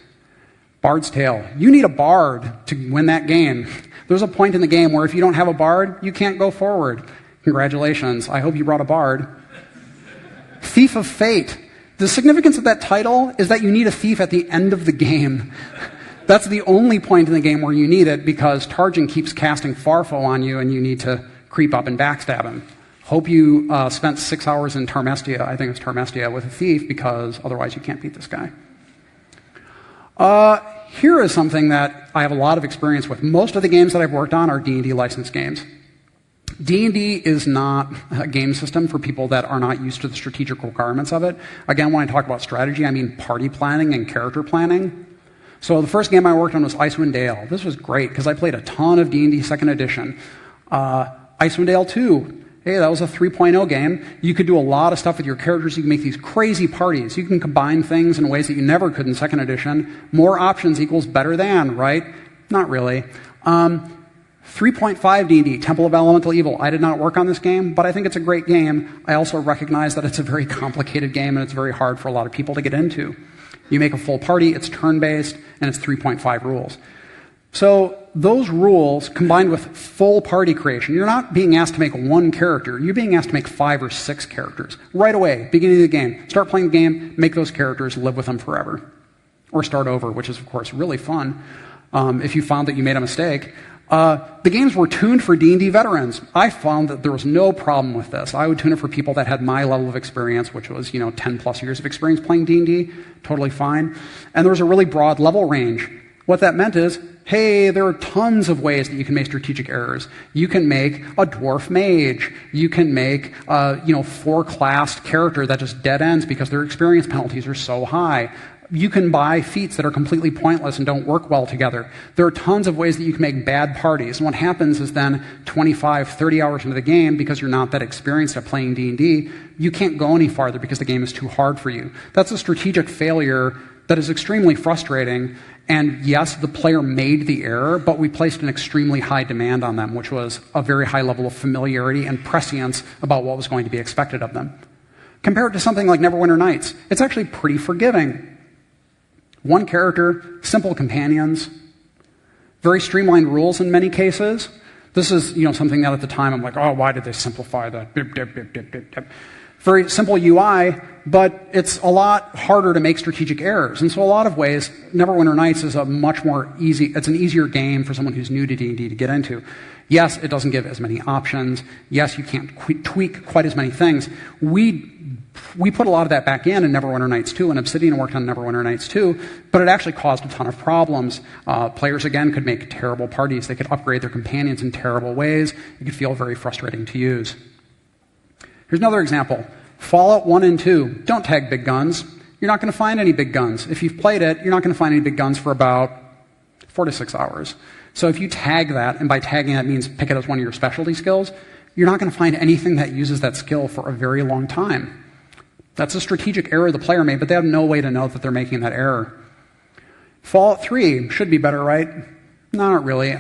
S1: Bard's Tale. You need a bard to win that game. There's a point in the game where if you don't have a bard, you can't go forward. Congratulations. I hope you brought a bard. Thief of Fate. The significance of that title is that you need a thief at the end of the game. That's the only point in the game where you need it because Tarjan keeps casting Farfo on you and you need to creep up and backstab him. Hope you spent 6 hours in Tarmestia, I think it's Tarmestia, with a thief because otherwise you can't beat this guy. Here is something that I have a lot of experience with. Most of the games that I've worked on are D&D licensed games. D&D is not a game system for people that are not used to the strategic requirements of it. Again, when I talk about strategy, I mean party planning and character planning. So the first game I worked on was Icewind Dale. This was great because I played a ton of D&D 2nd edition. Icewind Dale 2. Hey, that was a 3.0 game. You could do a lot of stuff with your characters. You can make these crazy parties. You can combine things in ways that you never could in 2nd edition. More options equals better than, right? Not really. 3.5 D&D, Temple of Elemental Evil. I did not work on this game, but I think it's a great game. I also recognize that it's a very complicated game and it's very hard for a lot of people to get into. You make a full party, it's turn-based, and it's 3.5 rules. So those rules, combined with full party creation, you're not being asked to make one character, you're being asked to make 5 or 6 characters. Right away, beginning of the game. Start playing the game, make those characters, live with them forever. Or start over, which is, of course, really fun if you found that you made a mistake. The games were tuned for D&D veterans. I found that there was no problem with this. I would tune it for people that had my level of experience, which was 10 plus years of experience playing D&D, totally fine. And there was a really broad level range. What that meant is, hey, there are tons of ways that you can make strategic errors. You can make a dwarf mage. You can make a 4-classed character that just dead ends because their experience penalties are so high. You can buy feats that are completely pointless and don't work well together. There are tons of ways that you can make bad parties. And what happens is then 25, 30 hours into the game, because you're not that experienced at playing D&D, you can't go any farther because the game is too hard for you. That's a strategic failure that is extremely frustrating. And yes, the player made the error, but we placed an extremely high demand on them, which was a very high level of familiarity and prescience about what was going to be expected of them. Compared to something like Neverwinter Nights, it's actually pretty forgiving. One character, simple companions, very streamlined rules in many cases. This is, something that at the time I'm like, oh, why did they simplify that? Bip, dip, dip, dip, dip, dip. Very simple UI, but it's a lot harder to make strategic errors. And so a lot of ways, Neverwinter Nights is it's an easier game for someone who's new to D&D to get into. Yes, it doesn't give as many options. Yes, you can't tweak quite as many things. We put a lot of that back in Neverwinter Nights 2, and Obsidian worked on Neverwinter Nights 2, but it actually caused a ton of problems. Players, again, could make terrible parties. They could upgrade their companions in terrible ways. It could feel very frustrating to use. Here's another example. Fallout 1 and 2. Don't tag big guns. You're not going to find any big guns. If you've played it, you're not going to find any big guns for about 4 to 6 hours. So if you tag that, and by tagging that means pick it as one of your specialty skills, you're not going to find anything that uses that skill for a very long time. That's a strategic error the player made, but they have no way to know that they're making that error. Fallout 3 should be better, right? No, not really.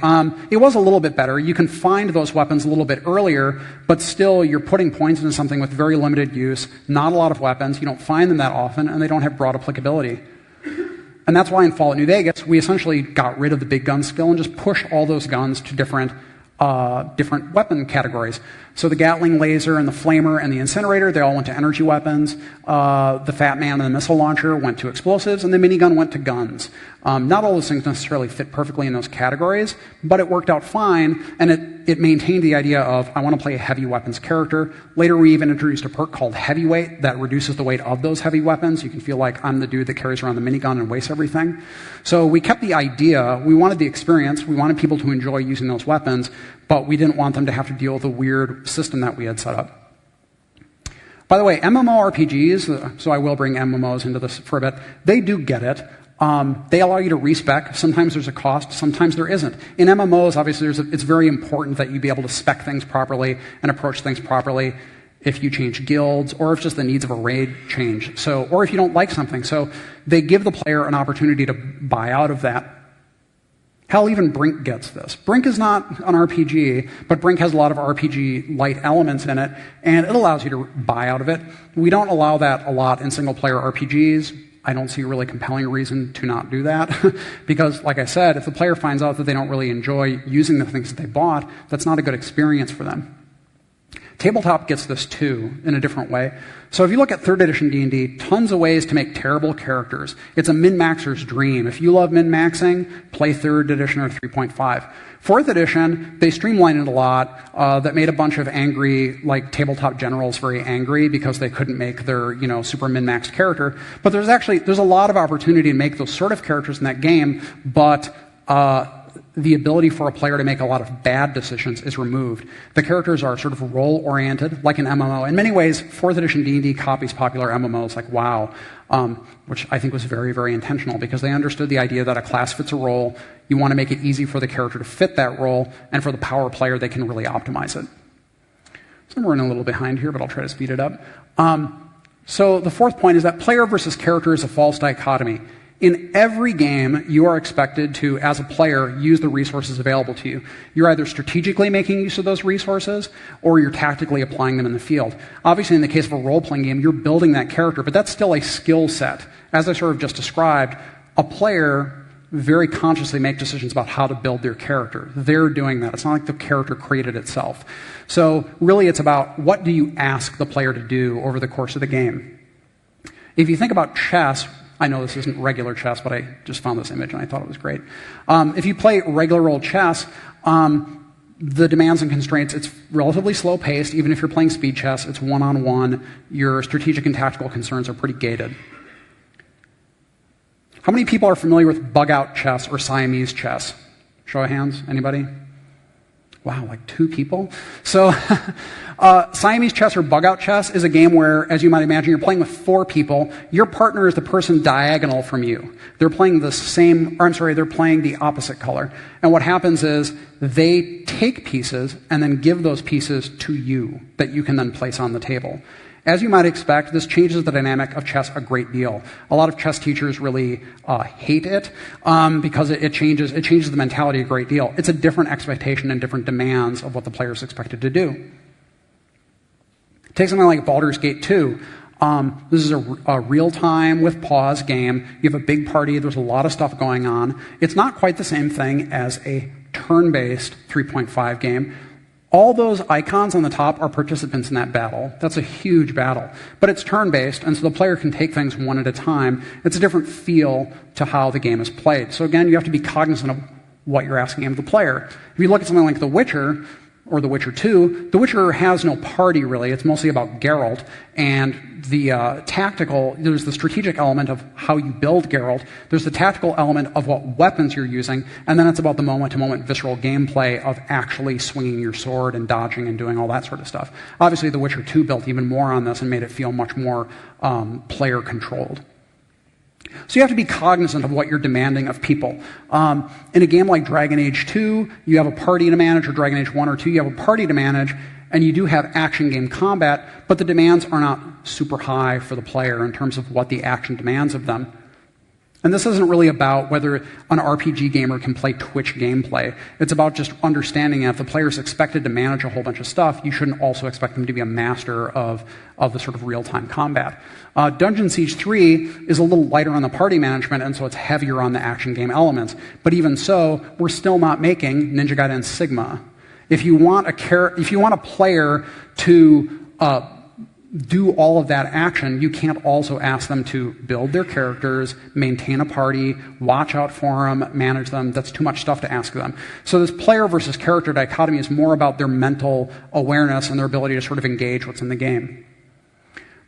S1: It was a little bit better. You can find those weapons a little bit earlier, but still you're putting points into something with very limited use, not a lot of weapons, you don't find them that often, and they don't have broad applicability. And that's why in Fallout New Vegas, we essentially got rid of the big gun skill and just pushed all those guns to different weapon categories. So the Gatling laser and the flamer and the incinerator, they all went to energy weapons. The Fat Man and the missile launcher went to explosives, and the minigun went to guns. Not all those things necessarily fit perfectly in those categories, but it worked out fine, and it maintained the idea of, I want to play a heavy weapons character. Later, we even introduced a perk called Heavyweight that reduces the weight of those heavy weapons. You can feel like I'm the dude that carries around the minigun and wastes everything. So we kept the idea. We wanted the experience. We wanted people to enjoy using those weapons, but we didn't want them to have to deal with the weird system that we had set up. By the way, MMORPGs, so I will bring MMOs into this for a bit, they do get it. They allow you to respec. Sometimes there's a cost, sometimes there isn't. In MMOs, obviously, it's very important that you be able to spec things properly and approach things properly if you change guilds or if just the needs of a raid change. So, or if you don't like something. So they give the player an opportunity to buy out of that. Hell, even Brink gets this. Brink is not an RPG, but Brink has a lot of RPG-light elements in it, and it allows you to buy out of it. We don't allow that a lot in single-player RPGs. I don't see a really compelling reason to not do that, because, like I said, if the player finds out that they don't really enjoy using the things that they bought, that's not a good experience for them. Tabletop gets this too, in a different way. So if you look at 3rd edition D&D, tons of ways to make terrible characters. It's a min-maxer's dream. If you love min-maxing, play 3rd edition or 3.5. 4th edition, they streamlined it a lot. That made a bunch of angry, like, tabletop generals very angry because they couldn't make their, super min-maxed character. But there's a lot of opportunity to make those sort of characters in that game, but the ability for a player to make a lot of bad decisions is removed. The characters are sort of role-oriented, like an MMO. In many ways, 4th edition D&D copies popular MMOs like WoW, which I think was very, very intentional because they understood the idea that a class fits a role. You want to make it easy for the character to fit that role, and for the power player, they can really optimize it. So I'm running a little behind here, but I'll try to speed it up. So the 4th point is that player versus character is a false dichotomy. In every game, you are expected to, as a player, use the resources available to you. You're either strategically making use of those resources, or you're tactically applying them in the field. Obviously, in the case of a role-playing game, you're building that character, but that's still a skill set. As I sort of just described, a player very consciously makes decisions about how to build their character. They're doing that. It's not like the character created itself. So really, it's about what do you ask the player to do over the course of the game. If you think about chess, I know this isn't regular chess, but I just found this image and I thought it was great. If you play regular old chess, the demands and constraints, it's relatively slow paced. Even if you're playing speed chess, it's one-on-one. Your strategic and tactical concerns are pretty gated. How many people are familiar with bug-out chess or Siamese chess? Show of hands, anybody? Wow, like 2 people? So Siamese chess or bug-out chess is a game where, as you might imagine, you're playing with 4 people. Your partner is the person diagonal from you. They're playing they're playing the opposite color. And what happens is they take pieces and then give those pieces to you that you can then place on the table. As you might expect, this changes the dynamic of chess a great deal. A lot of chess teachers really hate it because it changes the mentality a great deal. It's a different expectation and different demands of what the player is expected to do. Take something like Baldur's Gate 2. This is a real-time with pause game. You have a big party. There's a lot of stuff going on. It's not quite the same thing as a turn-based 3.5 game. All those icons on the top are participants in that battle. That's a huge battle. But it's turn-based, and so the player can take things one at a time. It's a different feel to how the game is played. So again, you have to be cognizant of what you're asking of the player. If you look at something like The Witcher, or The Witcher 2, The Witcher has no party, really. It's mostly about Geralt, and the there's the strategic element of how you build Geralt, there's the tactical element of what weapons you're using, and then it's about the moment-to-moment visceral gameplay of actually swinging your sword and dodging and doing all that sort of stuff. Obviously, The Witcher 2 built even more on this and made it feel much more player-controlled. So you have to be cognizant of what you're demanding of people. In a game like Dragon Age 2, you have a party to manage, or Dragon Age 1 or 2, you have a party to manage, and you do have action game combat, but the demands are not super high for the player in terms of what the action demands of them. And this isn't really about whether an RPG gamer can play Twitch gameplay. It's about just understanding that if the player is expected to manage a whole bunch of stuff, you shouldn't also expect them to be a master of the sort of real-time combat. Dungeon Siege 3 is a little lighter on the party management, and so it's heavier on the action game elements. But even so, we're still not making Ninja Gaiden Sigma. If you want a player to do all of that action, you can't also ask them to build their characters, maintain a party, watch out for them, manage them. That's too much stuff to ask them. So this player versus character dichotomy is more about their mental awareness and their ability to sort of engage what's in the game.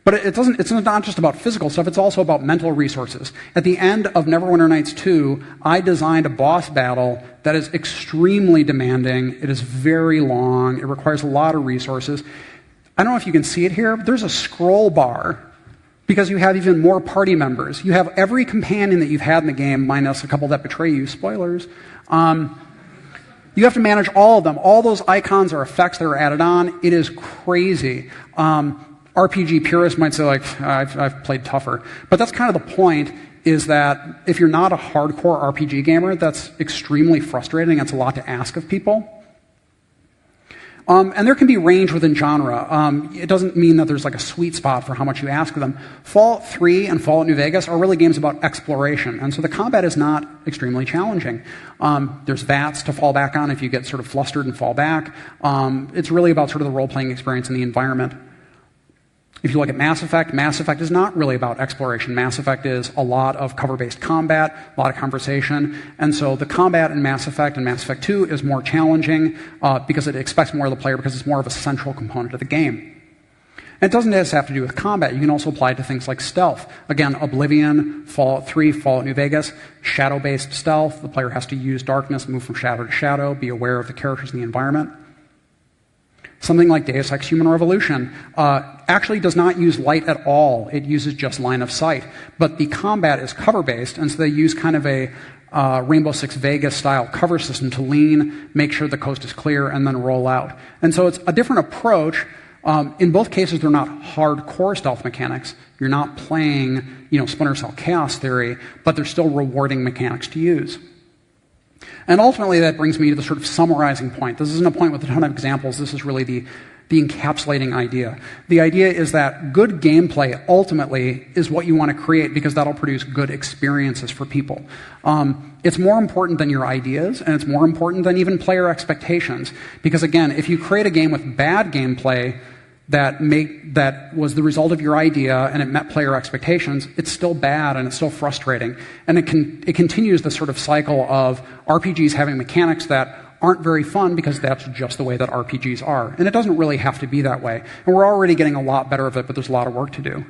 S1: But it's not just about physical stuff, it's also about mental resources. At the end of Neverwinter Nights 2, I designed a boss battle that is extremely demanding. It is very long. It requires a lot of resources. I don't know if you can see it here, but there's a scroll bar because you have even more party members. You have every companion that you've had in the game, minus a couple that betray you, spoilers. You have to manage all of them. All those icons are effects that are added on. It is crazy. RPG purists might say, like, I've played tougher. But that's kind of the point, is that if you're not a hardcore RPG gamer, that's extremely frustrating. It's a lot to ask of people. And there can be range within genre. It doesn't mean that there's like a sweet spot for how much you ask of them. Fallout 3 and Fallout New Vegas are really games about exploration, and so the combat is not extremely challenging. There's VATS to fall back on if you get sort of flustered and fall back. It's really about sort of the role-playing experience in the environment. If you look at Mass Effect is not really about exploration. Mass Effect is a lot of cover-based combat, a lot of conversation, and so the combat in Mass Effect and Mass Effect 2 is more challenging because it expects more of the player because it's more of a central component of the game. And it doesn't just have to do with combat. You can also apply it to things like stealth. Again, Oblivion, Fallout 3, Fallout New Vegas, shadow-based stealth. The player has to use darkness, move from shadow to shadow, be aware of the characters in the environment. Something like Deus Ex Human Revolution actually does not use light at all. It uses just line of sight. But the combat is cover-based, and so they use kind of a Rainbow Six Vegas-style cover system to lean, make sure the coast is clear, and then roll out. And so it's a different approach. In both cases, they're not hardcore stealth mechanics. You're not playing, Splinter Cell Chaos Theory, but they're still rewarding mechanics to use. And ultimately, that brings me to the sort of summarizing point. This isn't a point with a ton of examples. This is really the encapsulating idea. The idea is that good gameplay ultimately is what you want to create because that'll produce good experiences for people. It's more important than your ideas, and it's more important than even player expectations. Because again, if you create a game with bad gameplay that was the result of your idea and it met player expectations, it's still bad and it's still frustrating. And it continues the sort of cycle of RPGs having mechanics that aren't very fun because that's just the way that RPGs are. And it doesn't really have to be that way. And we're already getting a lot better of it, but there's a lot of work to do.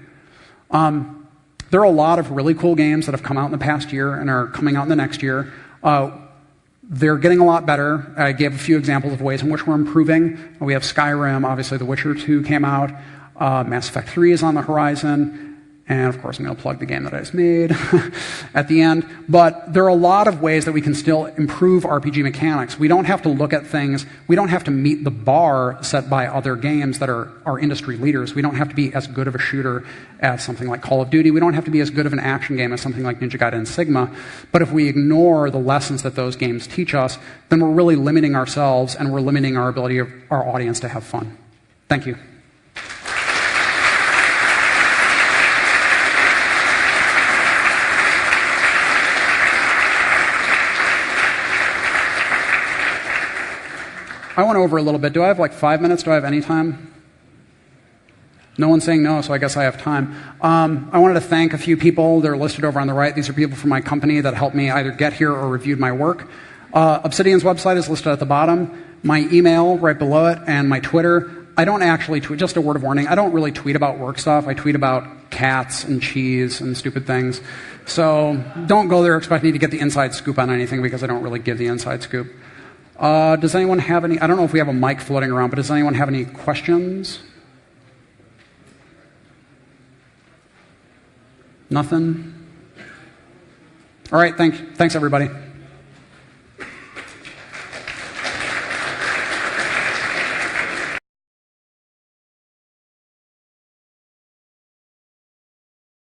S1: There are a lot of really cool games that have come out in the past year and are coming out in the next year. They're getting a lot better. I gave a few examples of ways in which we're improving. We have Skyrim, obviously The Witcher 2 came out, Mass Effect 3 is on the horizon, and of course I'm going to plug the game that I just made at the end. But there are a lot of ways that we can still improve RPG mechanics. We don't have to look at things, we don't have to meet the bar set by other games that are our industry leaders. We don't have to be as good of a shooter as something like Call of Duty. We don't have to be as good of an action game as something like Ninja Gaiden and Sigma. But if we ignore the lessons that those games teach us, then we're really limiting ourselves and we're limiting our ability of our audience to have fun. Thank you. I went over a little bit. Do I have like 5 minutes? Do I have any time? No one's saying no, so I guess I have time. I wanted to thank a few people. They're listed over on the right. These are people from my company that helped me either get here or reviewed my work. Obsidian's website is listed at the bottom. My email right below it, and my Twitter. I don't actually tweet, just a word of warning, I don't really tweet about work stuff. I tweet about cats and cheese and stupid things. So don't go there expecting to get the inside scoop on anything because I don't really give the inside scoop. Does anyone have any, I don't know if we have a mic floating around, but does anyone have any questions? Nothing? All right, thanks everybody.